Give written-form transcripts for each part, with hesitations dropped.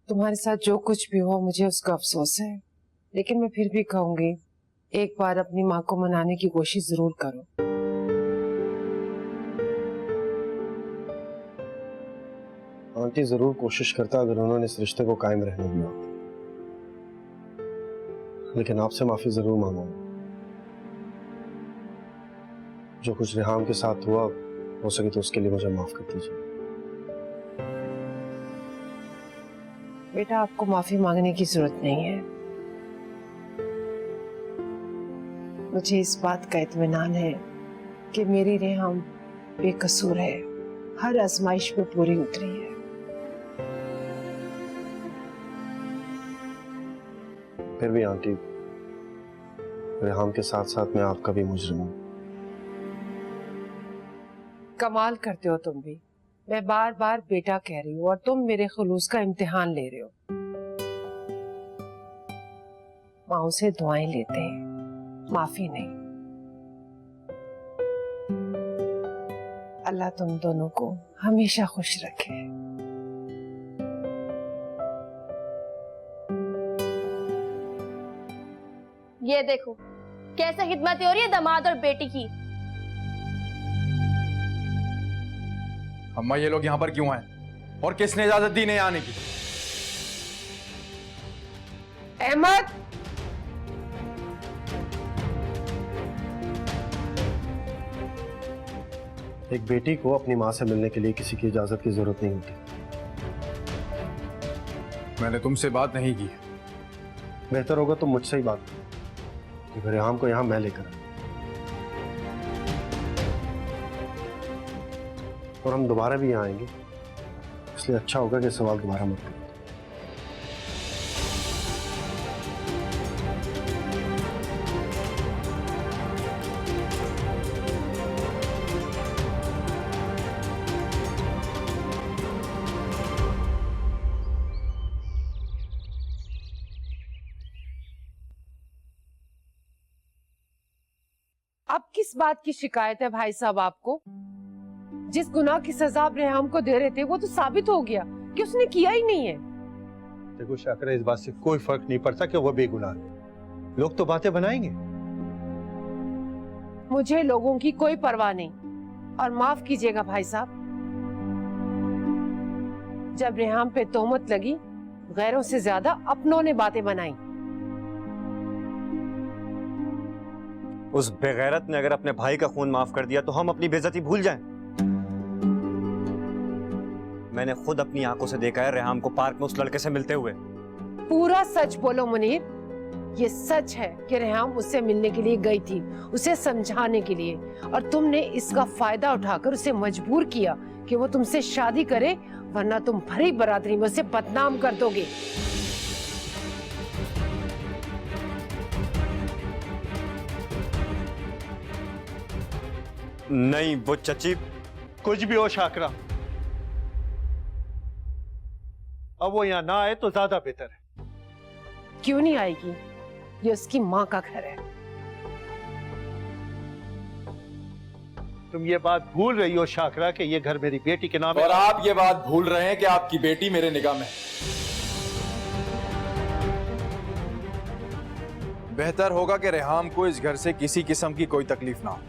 तुम्हारे साथ जो कुछ भी हुआ मुझे उसका अफसोस है, लेकिन मैं फिर भी कहूंगी एक बार अपनी माँ को मनाने की कोशिश जरूर करो। आंटी जरूर कोशिश करता अगर उन्होंने इस रिश्ते को कायम रहने दिया, लेकिन आपसे माफी जरूर मांगूंगा। जो कुछ रेहाम के साथ हुआ, हो सके तो उसके लिए मुझे माफ कर दीजिए। बेटा, आपको माफी मांगने की जरूरत नहीं है। मुझे इस बात का इत्मीनान है कि मेरी रेहाम बेकसूर है, हर आजमाइश में पूरी उतरी है। फिर भी आंटी, रेहाम के साथ साथ मैं आपका भी मुजरिम हूं। कमाल करते हो तुम भी। मैं बार बार बेटा कह रही हूँ और तुम मेरे खुलूस का इम्तिहान ले रहे हो। माँ से दुआएं लेते हैं, माफी नहीं। अल्लाह तुम दोनों को हमेशा खुश रखे। ये देखो कैसे खिदमतें हो रही है दामाद और बेटी की। अम्मा, ये लोग यहाँ पर क्यों आए और किसने इजाजत दी इन्हें आने की? अहमद, एक बेटी को अपनी माँ से मिलने के लिए किसी की इजाजत की जरूरत नहीं होती। मैंने तुमसे बात नहीं की। बेहतर होगा तुम मुझसे ही बात करो कि रेहाम को यहाँ मैं लेकर आऊं, और हम दोबारा भी यहाँ आएंगे, इसलिए अच्छा होगा कि सवाल दोबारा मत करो। अब किस बात की शिकायत है भाई साहब आपको? जिस गुनाह की सजा आप रेहाम को दे रहे थे वो तो साबित हो गया कि उसने किया ही नहीं है। देखो शाकरा, इस बात से कोई फर्क नहीं पड़ता कि वो बेगुनाह है। लोग तो बातें बनाएंगे। मुझे लोगों की कोई परवाह नहीं। और माफ कीजिएगा भाई साहब, जब रेहाम पे तोहमत लगी, गैरों से ज्यादा अपनों ने बातें बनाई। उस बेगैरत ने अगर अपने भाई का खून माफ कर दिया तो हम अपनी बेइज्जती भूल जाएं। मैंने खुद अपनी आंखों से देखा है रेहाम को पार्क में उस लड़के से मिलते हुए। पूरा सच बोलो मुनीर। ये सच है कि रेहाम उससे मिलने के लिए गई थी, उसे समझाने के लिए, और तुमने इसका फायदा उठाकर उसे मजबूर किया कि वो तुमसे शादी करे, वरना तुम भरी बरादरी में उसे बदनाम कर दोगे। नहीं वो चची, कुछ भी हो शाकरा, अब वो यहाँ ना आए तो ज्यादा बेहतर है। क्यों नहीं आएगी? ये उसकी माँ का घर है। तुम ये बात भूल रही हो शाकरा कि ये घर मेरी बेटी के नाम है। और आप ये बात भूल रहे हैं कि आपकी बेटी मेरे निगाह में है। बेहतर होगा कि रेहाम को इस घर से किसी किस्म की कोई तकलीफ ना हो।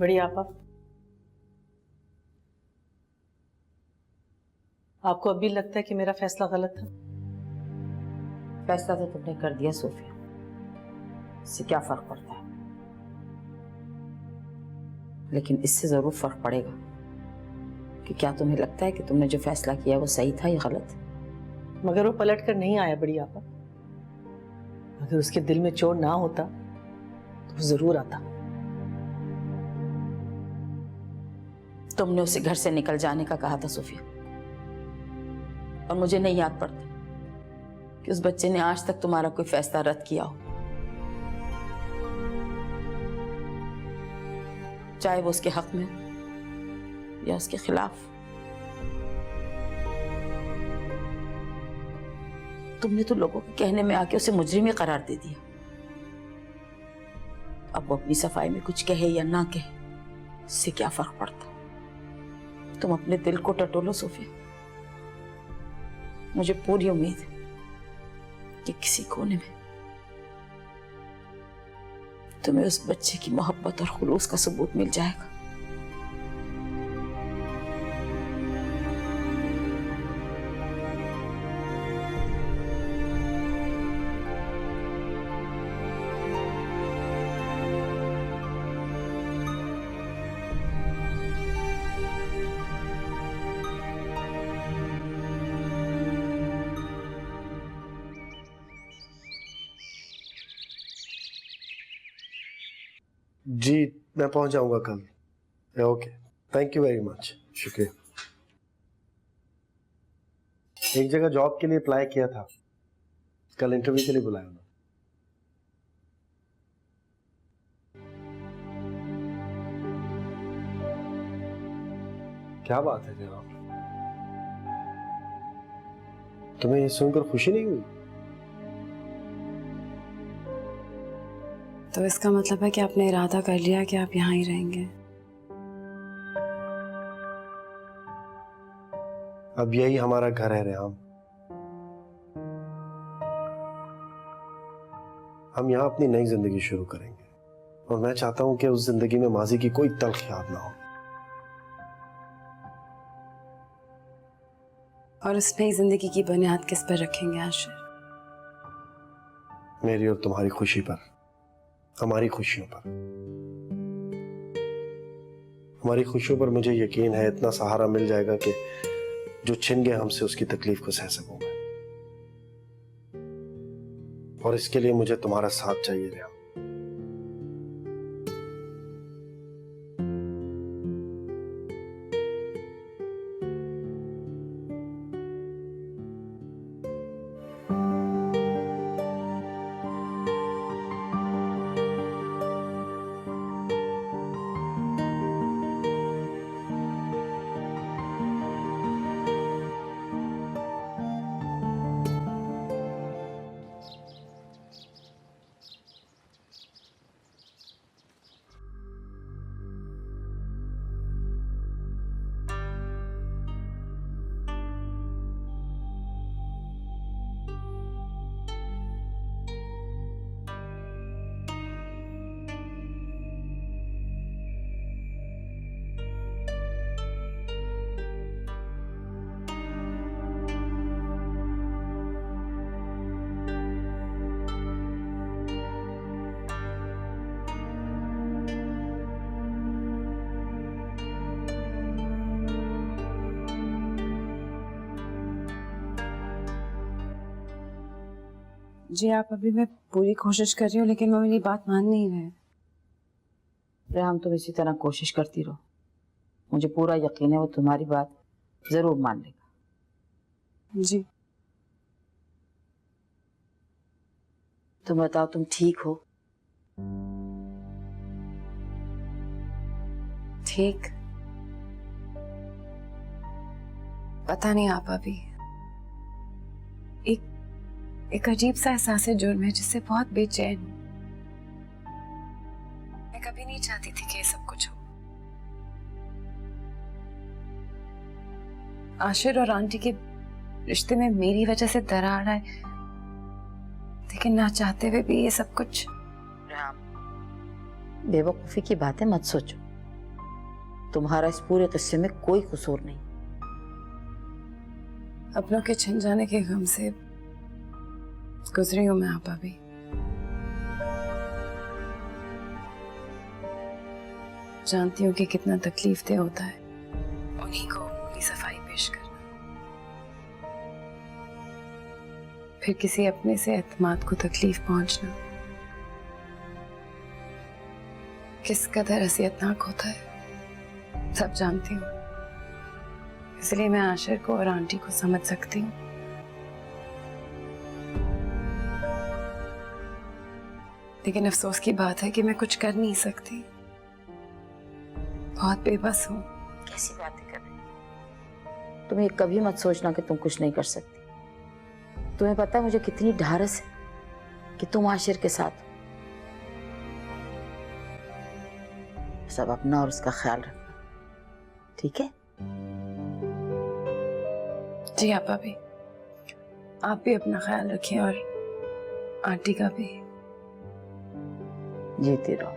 बड़ी आपा, आपको अभी लगता है कि मेरा फैसला गलत था? फैसला तो तुमने कर दिया सोफिया, इससे क्या फर्क पड़ता है? लेकिन इससे जरूर फर्क पड़ेगा कि क्या तुम्हें लगता है कि तुमने जो फैसला किया वो सही था या गलत? मगर वो पलट कर नहीं आया बड़ी आपा। अगर उसके दिल में चोट ना होता तो वो जरूर आता। तुमने उसे घर से निकल जाने का कहा था सोफिया, और मुझे नहीं याद पड़ता कि उस बच्चे ने आज तक तुम्हारा कोई फैसला रद्द किया हो, चाहे वो उसके हक में हो या उसके खिलाफ। तुमने तो लोगों के कहने में आके उसे मुजरिम ही करार दे दिया। अब वो अपनी सफाई में कुछ कहे या ना कहे, इससे क्या फर्क पड़ता? तुम अपने दिल को टटोलो सोफिया। मुझे पूरी उम्मीद है कि किसी कोने में तुम्हें उस बच्चे की मोहब्बत और खुलूस का सबूत मिल जाएगा। जी मैं पहुंच जाऊंगा कल। Okay, thank you very much. शुक्रिया। एक जगह जॉब के लिए अप्लाई किया था, कल इंटरव्यू के लिए बुलाया उन्होंने। क्या बात है जनाब, तुम्हें ये सुनकर खुशी नहीं हुई? तो इसका मतलब है कि आपने इरादा कर लिया कि आप यहाँ ही रहेंगे? अब यही हमारा घर है रेहाम। हम यहाँ अपनी नई जिंदगी शुरू करेंगे, और मैं चाहता हूं कि उस जिंदगी में माजी की कोई तल्ख याद ना हो। और उस नई जिंदगी की बुनियाद किस पर रखेंगे आशिर? मेरी और तुम्हारी खुशी पर, हमारी खुशियों पर। हमारी खुशियों पर मुझे यकीन है इतना सहारा मिल जाएगा कि जो छिन गए हमसे उसकी तकलीफ को सह सकूंगा। और इसके लिए मुझे तुम्हारा साथ चाहिए रेहाम। जी आप अभी, मैं पूरी कोशिश कर रही हूँ लेकिन वो मेरी बात मान नहीं रहे। रेहाम तुम इसी तरह कोशिश करती रहो, मुझे पूरा यकीन है वो तुम्हारी बात जरूर मान लेगा। जी तुम बताओ, तुम ठीक हो? ठीक? पता नहीं आप अभी, एक अजीब सा एहसास है जुर्म है जिससे बहुत बेचैन हूं। मैं कभी नहीं चाहती थी कि ये सब कुछ हो। आशिर और आंटी के रिश्ते में मेरी वजह से दरार आए, लेकिन ना चाहते हुए भी ये सब कुछ। बेवकूफी की बातें मत सोचो। तुम्हारा इस पूरे किस्से में कोई कसूर नहीं। अपनों के छिन जाने के गम से गुजरी हूं मैं आपा भी। जानती हूँ कि कितना तकलीफ दे होता है उन्हीं को अपनी सफाई पेश करना, फिर किसी अपने से एतमाद को तकलीफ पहुंचना किस कदर असियतनाक होता है सब जानती हूँ। इसलिए मैं आशिर को और आंटी को समझ सकती हूँ। लेकिन अफसोस की बात है कि मैं कुछ कर नहीं सकती, बहुत बेबस हूँ। कैसी बातें कर रही हो? तुम ये कभी मत सोचना कि तुम कुछ नहीं कर सकती। तुम्हें पता है मुझे कितनी ढारस है कि तुम आशिर के साथ हो। सब अपना और उसका ख्याल रखना, ठीक है? जी आपा भी, आप भी अपना ख्याल रखिए और आंटी का भी। जीती रहो।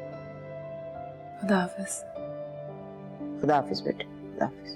खुदा हाफिज। खुदा हाफिज बेटे, खुदा हाफिज।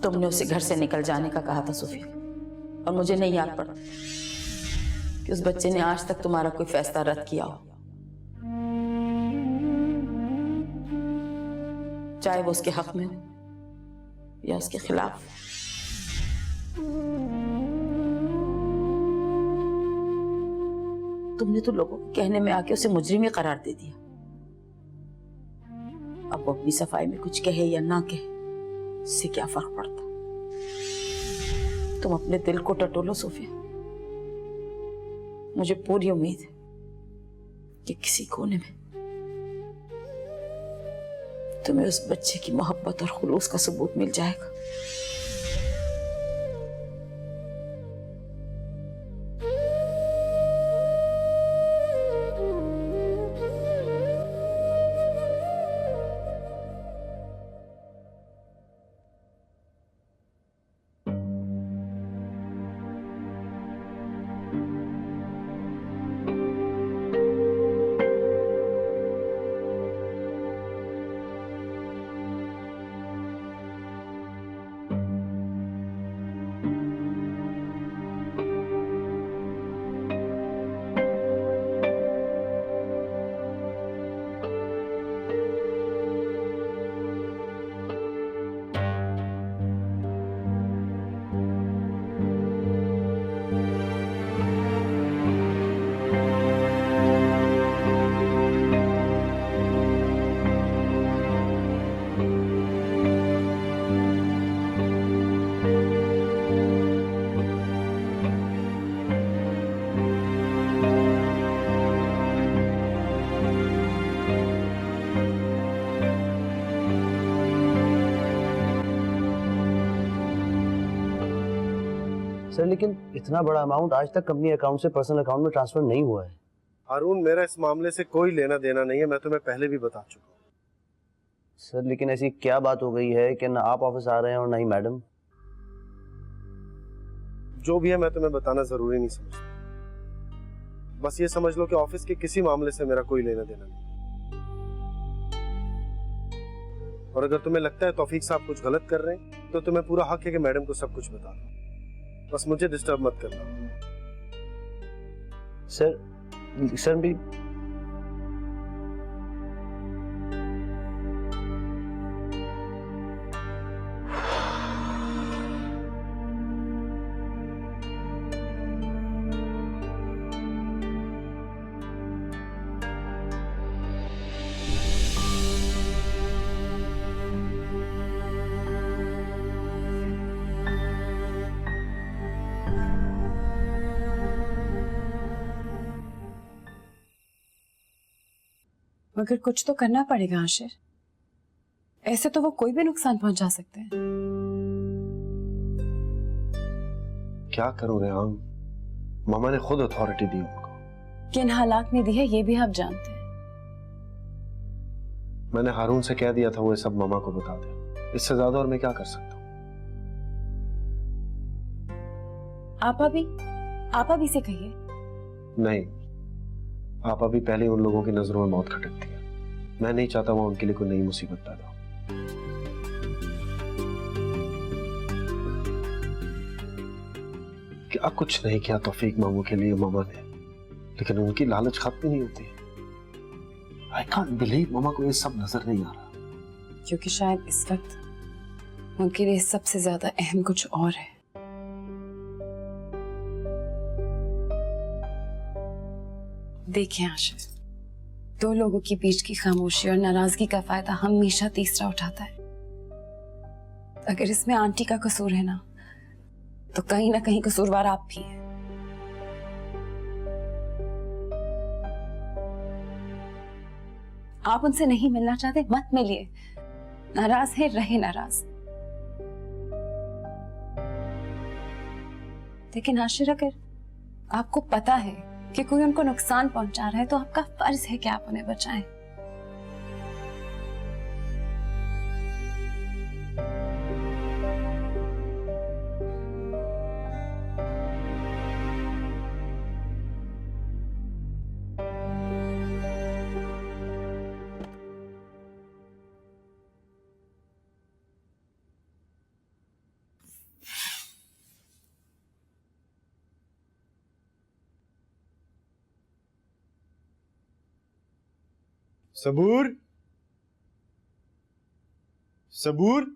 तुमने उसे घर से निकल जाने का कहा था सोफिया, और मुझे नहीं याद पड़ा कि उस बच्चे ने आज तक तुम्हारा कोई फैसला रद्द किया हो, चाहे वो उसके हक में हो या उसके खिलाफ। तुमने तो लोगों के कहने में आके उसे मुजरिम ही करार दे दिया। अब वो अपनी सफाई में कुछ कहे या ना कहे, इससे क्या फर्क पड़ता? तुम अपने दिल को टटोलो सोफिया। मुझे पूरी उम्मीद है कि किसी कोने में तुम्हें उस बच्चे की मोहब्बत और खुलूस का सबूत मिल जाएगा। सर लेकिन इतना बड़ा अमाउंट आज तक कंपनी अकाउंट से पर्सनल अकाउंट में ट्रांसफर नहीं हुआ है। हारून, मेरा इस मामले से कोई लेना देना नहीं है, मैं तुम्हें पहले भी बता चुका हूँ। सर लेकिन ऐसी क्या बात हो गई है कि ना आप ऑफिस आ रहे हैं और ना ही मैडम? जो भी है मैं तुम्हें बताना जरूरी नहीं समझता। बस ये समझ लो कि ऑफिस के किसी मामले से मेरा कोई लेना देना नहीं। और अगर तुम्हें लगता है तौफीक साहब कुछ गलत कर रहे हैं तो तुम्हें पूरा हक है कि मैडम को सब कुछ बता दो। बस मुझे डिस्टर्ब मत करना। सर भी मगर कुछ तो करना पड़ेगा आशिर, ऐसे तो वो कोई भी नुकसान पहुंचा सकते हैं। क्या करूं रेहान, मामा ने खुद अथॉरिटी दी उनको। किन हालात में दी है ये भी आप जानते हैं। मैंने हारून से कह दिया था वो ये सब मामा को बता दे। इससे ज्यादा और मैं क्या कर सकता हूँ? आप अभी से कहिए। नहीं, आप अभी पहले उन लोगों की नजरों में मौत खटकती है। मैं नहीं चाहता वो उनके लिए कोई नई मुसीबत पैदा हो। क्या कुछ नहीं किया तौफीक मामू के लिए मामा ने, लेकिन उनकी लालच खत्म नहीं होती। आई कांट बिलीव मामा को ये सब नजर नहीं आ रहा। क्योंकि शायद इस वक्त उनके लिए सबसे ज्यादा अहम कुछ और है। देखिए आशिर, दो लोगों के बीच की खामोशी और नाराजगी का फायदा हमेशा तीसरा उठाता है। अगर इसमें आंटी का कसूर है ना कहीं कसूरवार आप भी हैं। आप उनसे नहीं मिलना चाहते, मत मिलिए। नाराज है, रहे नाराज। लेकिन आशिर, अगर आपको पता है कि कोई उनको नुकसान पहुंचा रहा है तो आपका फर्ज है कि आप उन्हें बचाएं। सबूर, सबूर,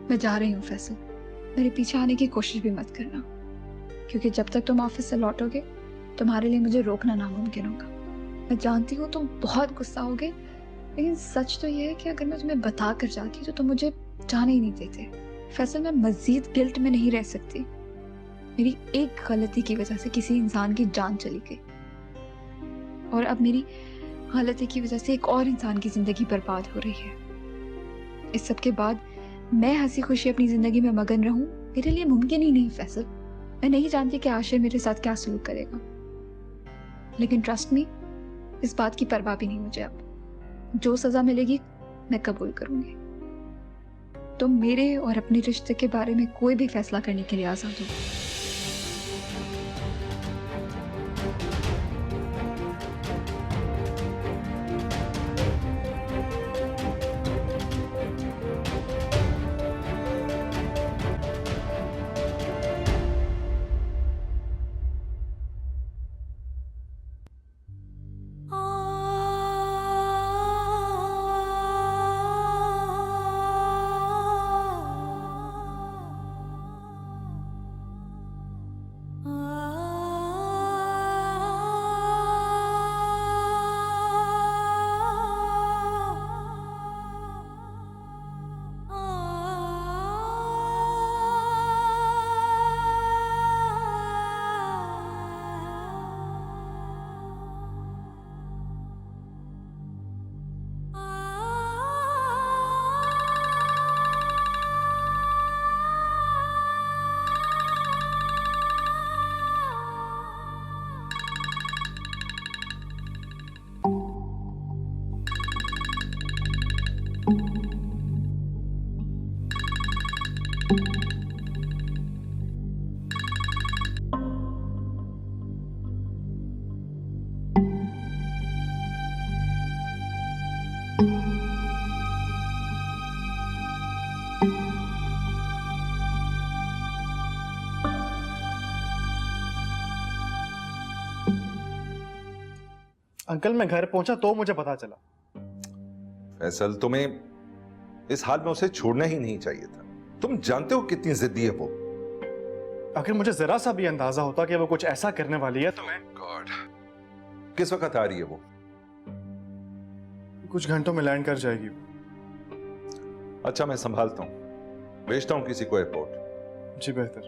मैं जा रही हूँ फैसल, मेरे पीछे आने की कोशिश भी मत करना, क्योंकि जब तक तुम ऑफिस से लौटोगे तुम्हारे लिए मुझे रोकना नामुमकिन होगा। मैं जानती हूँ तुम बहुत गुस्सा होगे, लेकिन सच तो ये है कि अगर मैं तुम्हें बता कर जाती तो तुम मुझे जाने ही नहीं देते। फैसल, मैं मजीद गिल्ट में नहीं रह सकती। मेरी एक गलती की वजह से किसी इंसान की जान चली गई, और अब मेरी गलती की वजह से एक और इंसान की जिंदगी बर्बाद हो रही है। इस सब के बाद मैं हंसी खुशी अपनी जिंदगी में मगन रहूं, मेरे लिए मुमकिन ही नहीं फैसल। मैं नहीं जानती कि आशिर मेरे साथ क्या सलूक करेगा, लेकिन ट्रस्ट मी, इस बात की परवाह भी नहीं मुझे। अब जो सजा मिलेगी मैं कबूल करूंगी। तुम मेरे और अपने रिश्ते के बारे में कोई भी फैसला करने के लिए आजाद हो। अंकल मैं घर पहुंचा तो मुझे पता चला। फैसल, तुम्हें इस हाल में उसे छोड़ना ही नहीं चाहिए था। तुम जानते हो कितनी जिद्दी है वो। अगर मुझे जरा सा भी अंदाजा होता कि वो कुछ ऐसा करने वाली है तो मैं। गॉड, किस वक्त आ रही है वो? कुछ घंटों में लैंड कर जाएगी। अच्छा, मैं संभालता हूं, भेजता हूं किसी को एयरपोर्ट। जी बेहतर।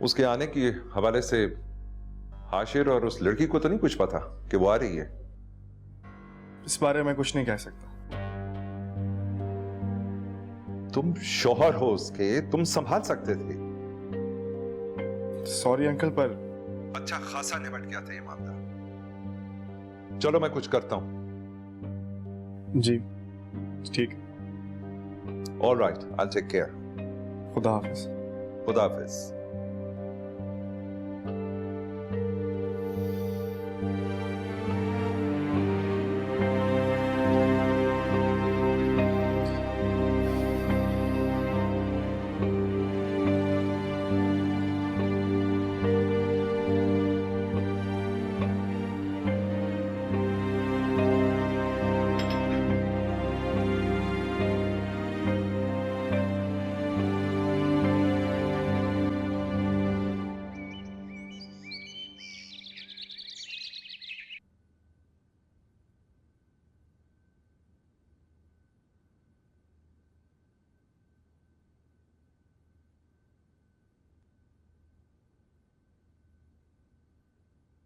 उसके आने के हवाले से हाशिर और उस लड़की को तो नहीं कुछ पता कि वो आ रही है? इस बारे में कुछ नहीं कह सकता। तुम शौहर हो उसके, तुम संभाल सकते थे। सॉरी अंकल, पर अच्छा खासा निपट गया था ये मामला। चलो मैं कुछ करता हूं। जी ठीक। All right, I take care. खुदा हाफिज। खुदा हाफिज।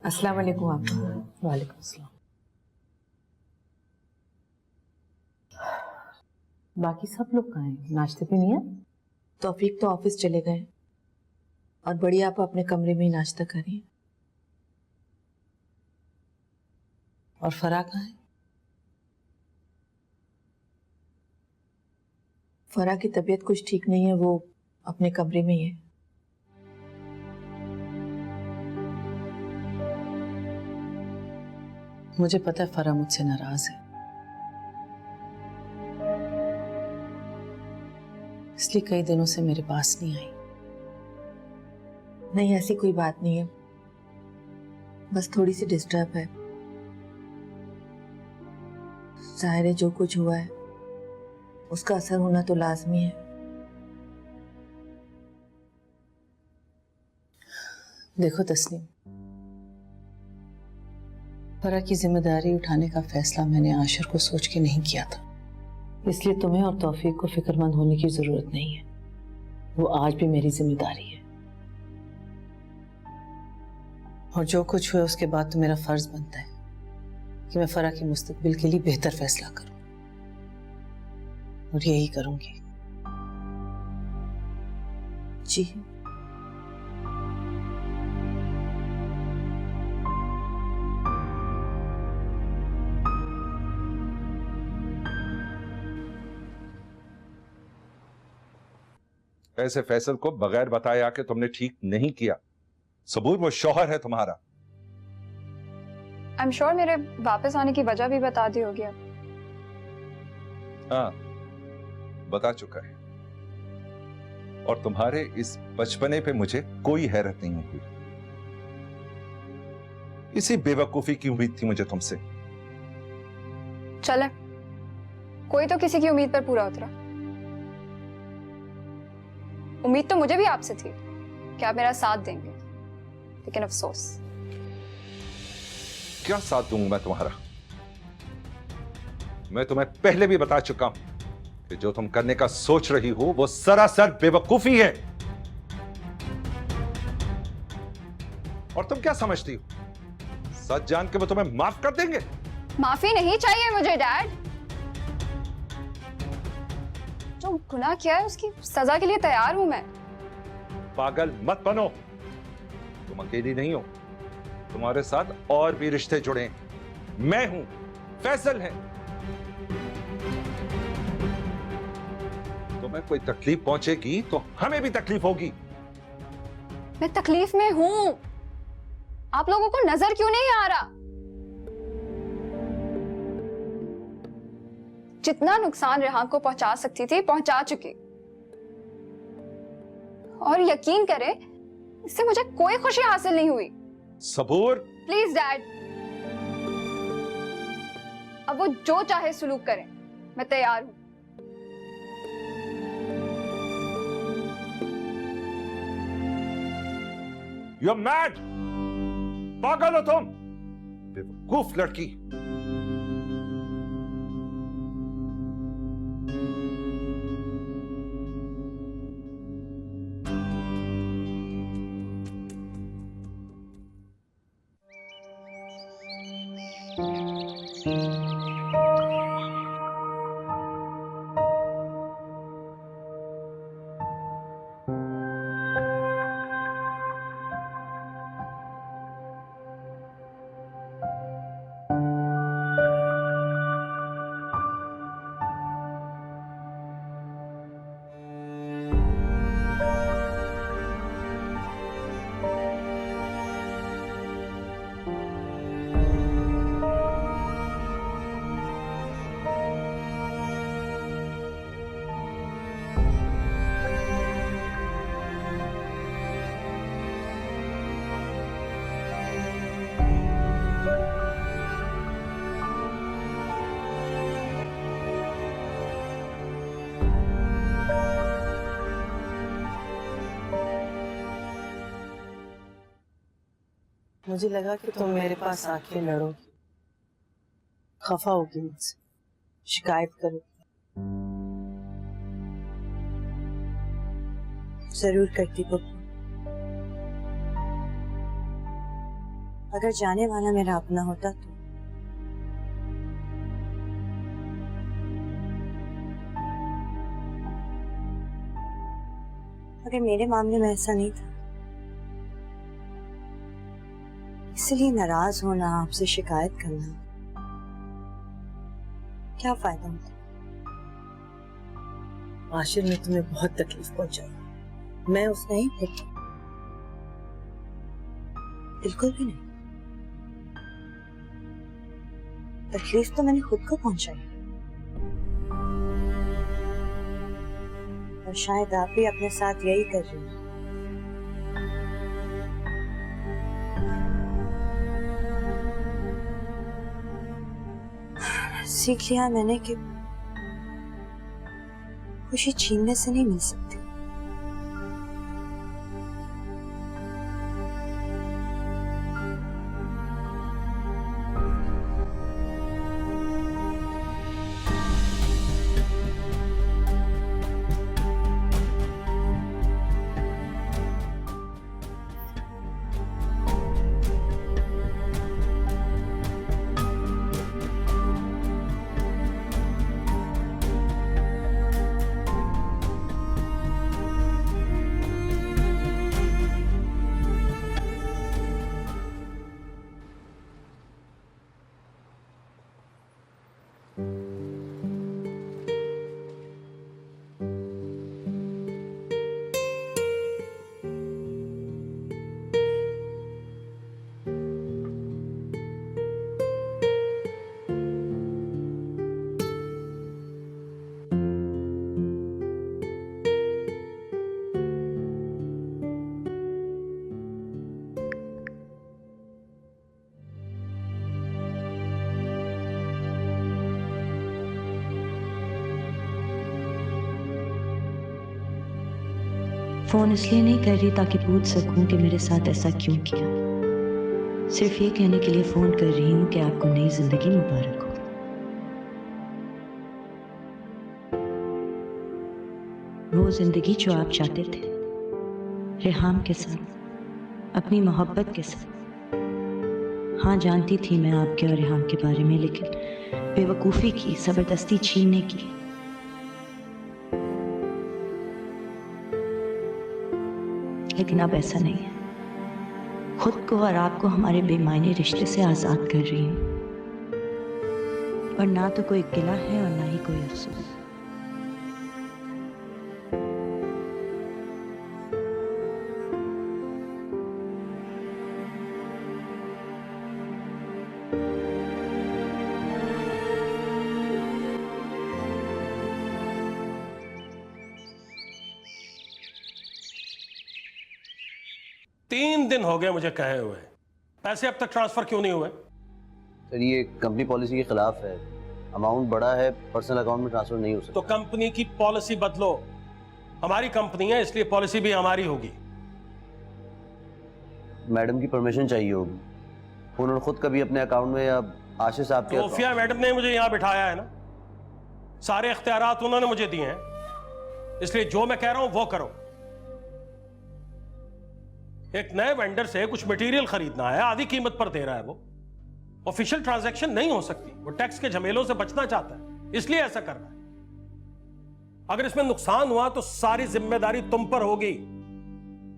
अस्सलाम वालेकुम आपको। वालेकुम अस्सलाम। बाकी सब लोग कहाँ हैं? नाश्ते पे नहीं है? तौफीक तो ऑफिस चले गए और बड़ी आप अपने कमरे में ही नाश्ता करिए। और फरा कहाँ है? फरा की तबीयत कुछ ठीक नहीं है, वो अपने कमरे में ही है। मुझे पता है फरा मुझसे नाराज है, इसलिए कई दिनों से मेरे पास नहीं आई। नहीं, ऐसी कोई बात नहीं है, बस थोड़ी सी डिस्टर्ब है। जाहिर है जो कुछ हुआ है उसका असर होना तो लाजमी है। देखो तस्नीम, फरा की जिम्मेदारी उठाने का फैसला मैंने आशिर को सोच के नहीं किया था, इसलिए तुम्हें और तौफीक को फिक्रमंद होने की जरूरत नहीं है। वो आज भी मेरी जिम्मेदारी है और जो कुछ हुआ उसके बाद तो मेरा फर्ज बनता है कि मैं फरा के मुस्तकबिल के लिए बेहतर फैसला करूं, और यही करूंगी। जी ऐसे फैसल को बगैर बताए आके तुमने ठीक नहीं किया। सबूर, वो शौहर है तुम्हारा। आई एम श्योर मेरे वापस आने की वजह भी बता दी होगी अब। हाँ, बता चुका है। और तुम्हारे इस बचपने पे मुझे कोई हैरत नहीं हुई। इसी बेवकूफी की उम्मीद थी मुझे तुमसे। चले, कोई तो किसी की उम्मीद पर पूरा उतरा। उम्मीद तो मुझे भी आपसे थी कि आप मेरा साथ देंगे, लेकिन अफसोस। क्या साथ दूंगा मैं तुम्हारा? मैं तुम्हें पहले भी बता चुका हूं कि जो तुम करने का सोच रही हो वो सरासर बेवकूफी है। और तुम क्या समझती हो, सच जान के वो तुम्हें माफ कर देंगे? माफी नहीं चाहिए मुझे डैड। जो गुनाह किया है उसकी सजा के लिए तैयार हूं मैं। पागल मत बनो, तुम अकेली नहीं हो, तुम्हारे साथ और भी रिश्ते जुड़े हैं। मैं हूं, फैसल है। तुम्हें कोई तकलीफ पहुंचेगी तो हमें भी तकलीफ होगी। मैं तकलीफ में हूं, आप लोगों को नजर क्यों नहीं आ रहा? जितना नुकसान रेहान को पहुंचा सकती थी पहुंचा चुकी, और यकीन करें इससे मुझे कोई खुशी हासिल नहीं हुई। सबूर, प्लीज डैड, अब वो जो चाहे सुलूक करें, मैं तैयार हूँ। You're mad! पागल हो तुम, बेवकूफ लड़की। मुझे लगा कि तुम मेरे पास आके लड़ोगी, खफा होगी मुझसे, शिकायत करोगी। जरूर करती पप्पू। अगर जाने वाला मेरा अपना होता तो। मगर मेरे मामले में ऐसा नहीं था, इसलिए नाराज होना, आपसे शिकायत करना, क्या फायदा होता। आशिर ने तुम्हें बहुत तकलीफ पहुंचाई, मैं उस नहीं खुद, बिल्कुल भी नहीं। तकलीफ तो मैंने खुद को पहुंचाई, और शायद आप भी अपने साथ यही कर रही हैं। सीख लिया मैंने कि खुशी छीनने से नहीं मिल सकती। फोन इसलिए नहीं कर रही ताकि पूछ सकूं कि मेरे साथ ऐसा क्यों किया। सिर्फ ये कहने के लिए फोन कर रही हूं कि आपको नई जिंदगी मुबारक हो। वो जिंदगी जो आप चाहते थे, रेहाम के साथ, अपनी मोहब्बत के साथ। हाँ, जानती थी मैं आपके और रेहाम के बारे में, लेकिन बेवकूफ़ी की, जबरदस्ती छीनने की। लेकिन अब ऐसा नहीं है। खुद को और आपको हमारे बेमायने रिश्ते से आजाद कर रही हूं, और ना तो कोई गिला है और ना ही कोई अफसोस। तीन दिन हो गए मुझे कहे हुए पैसे अब तक ट्रांसफर क्यों नहीं हुए? सर ये कंपनी पॉलिसी के खिलाफ है, अमाउंट बड़ा है, पर्सनल अकाउंट में ट्रांसफर नहीं हो सकता। तो कंपनी की पॉलिसी बदलो, हमारी कंपनी है इसलिए पॉलिसी भी हमारी होगी। मैडम की परमिशन चाहिए होगी, उन्होंने खुद कभी अपने अकाउंट में या आशीष साहब के सोफिया मैडम ने मुझे यहाँ बिठाया है ना, सारे इख्तियारात उन्होंने मुझे दिए हैं, इसलिए जो मैं कह रहा हूं वो करो। एक नए वेंडर से कुछ मटेरियल खरीदना है, आधी कीमत पर दे रहा है, वो ऑफिशियल ट्रांजैक्शन नहीं हो सकती, वो टैक्स के झमेलों से बचना चाहता है, इसलिए ऐसा कर रहा है। अगर इसमें नुकसान हुआ तो सारी जिम्मेदारी तुम पर होगी।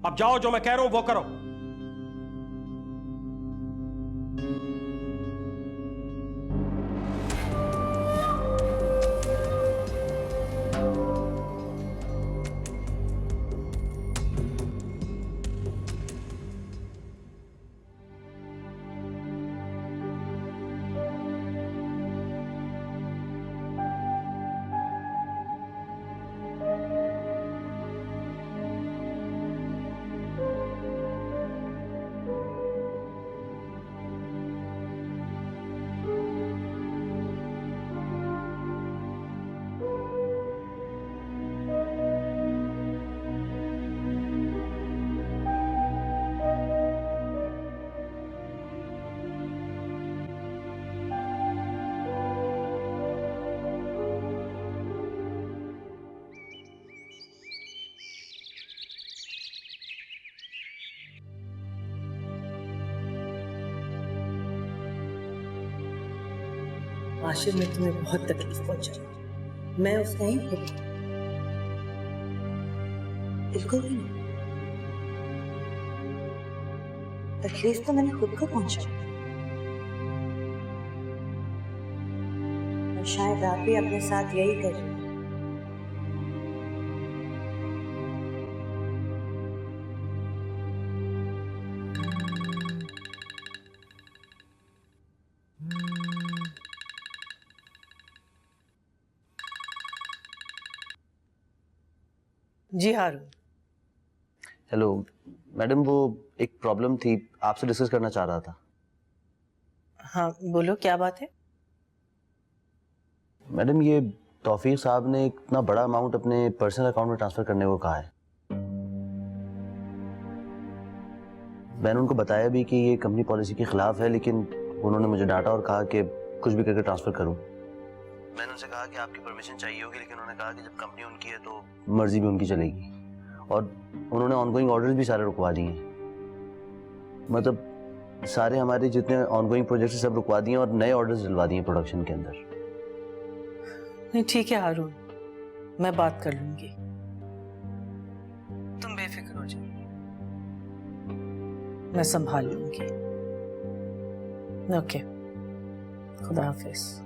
अब जाओ, जो मैं कह रहा हूं वो करो। आशिर में तुम्हें बहुत तकलीफ पहुंचाई, मैं उसका ही हूँ। बिल्कुल भी नहीं, तकलीफ तो मैंने खुद को पहुंचाई। और शायद आप भी अपने साथ यही कर रहे हैं। जी हारून। हेलो मैडम, वो एक प्रॉब्लम थी, आपसे डिस्कस करना चाह रहा था। हाँ बोलो, क्या बात है? मैडम ये तौफीक साहब ने इतना बड़ा अमाउंट अपने पर्सनल अकाउंट में ट्रांसफर करने को कहा है। मैंने उनको बताया भी कि ये कंपनी पॉलिसी के खिलाफ है, लेकिन उन्होंने मुझे डांटा और कहा कि कुछ भी करके ट्रांसफर करूं। मैंने उनसे कहा कि आपकी परमिशन चाहिए होगी, लेकिन उन्होंने कहा कि जब कंपनी उनकी है तो मर्जी भी उनकी चलेगी। और उन्होंने ऑनगोइंग ऑर्डर्स भी सारे रुकवा दिए हैं, मतलब सारे हमारे जितने ऑनगोइंग प्रोजेक्ट्स सब रुकवा दिए और नए ऑर्डर्स दिलवा दिए प्रोडक्शन के अंदर। नहीं ठीक है हारून, मैं बात कर लूंगी, तुम बेफिक्र हो जाओ, मैं संभाल लूंगी। ओके, खुदा हाफिज।